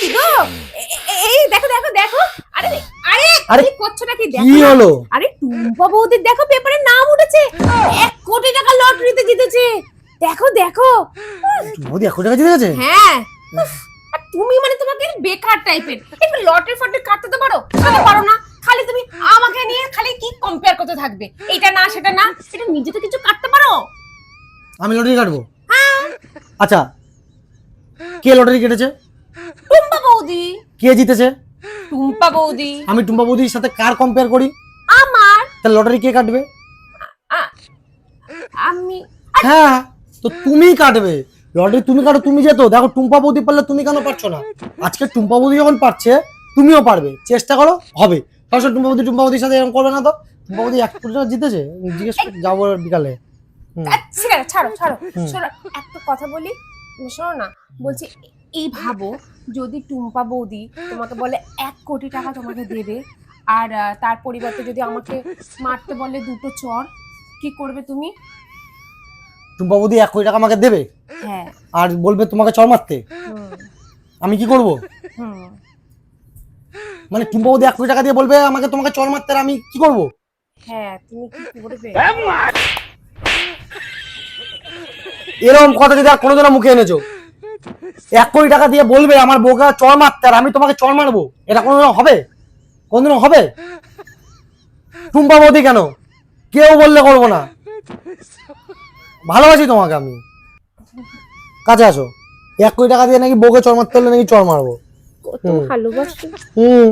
কি গো? এই দেখো দেখো দেখো। আরে আরে আরে, কি করছোটা কি দেখো? কি না। হলো? আরে টুম্পা বৌদির দেখো পেপারে নাম উঠেছে, 1 কোটি টাকা লটারিতে জিতেছে। দেখো দেখো। বৌদি 1 কোটি টাকা জিতে গেছে? হ্যাঁ। উফ, আর তুমি মানে তোমাকে বেকার টাইপের একটু লটারি ফটারি কাটতে তো পারো, কাটতে পারো না। খালি তুমি আমাকে নিয়ে খালি কি কম্পেয়ার করতে থাকবে, এটা না সেটা না। এটা নিজে তো কিছু কাটতে পারো। আমি লটারি কাটবো? হ্যাঁ, আচ্ছা, কে লটারি কেটেছে? টুম্পা বৌদি। কে জিতেছে? টুম্পা বৌদি। আমি টুম্পা বৌদির সাথে কার কম্পেয়ার করি? আমার তাহলে লটারি কে কাটবে? আ- আমি হ্যাঁ, তো তুমি কাটবে লটারি। তুমি কাটো, তুমি যেত। দেখো টুম্পা বৌদি পারলে তুমি কেন পারছো না? আজকে টুম্পা বৌদি যখন পারছে তুমিও পারবে, চেষ্টা করো, হবে। সরাসরি টুম্পা বৌদির সাথে এরকম করবে না তো। টুম্পা বৌদি 1 কোটি টাকা জিতেছে, জিজ্ঞেস করে যাবো বিকালে। ঠিক আছে, ছাড়ো ছাড়ো। শোনো, একটা কথা বলি, শোনো না। বলছি, এই ভাবো যদি টুম্পা বৌদি তোমাকে বলে 1 কোটি টাকা তোমাকে দেবে, আর তার পরিবর্তে যদি আমাকে মারতে বলে 2টো চড়, কি করবে তুমি? টুম্পা বৌদি 1 কোটি টাকা আমাকে দেবে হ্যাঁ। আর বলবে তোমাকে চড় মারতে, হুম আমি কি করব? হুম। মানে টুম্পা বৌদি 1 কোটি টাকা দিয়ে বলবে আমাকে তোমাকে চড় মারতে, আর আমি কি করব? হ্যাঁ, তুমি কি করবে? এরকম কথা যদি আর কোনোদিনও মুখে এনেছো, 1 কোটি টাকা দিয়ে বলবে আমার বউকে চড় মারতে, আর আমি তোমাকে চড় মারবো, এটা কোনোদিনও হবে? কোনোদিনও হবে? টুম্পা বৌদি কেন, কেউ বললে করবো না। ভালোবাসি তোমাকে আমি। কাছে আসো। 1 কোটি টাকা দিয়ে নাকি বউকে চড় মারতে হলে নাকি চড় মারবো। কত ভালোবাসি। হুম।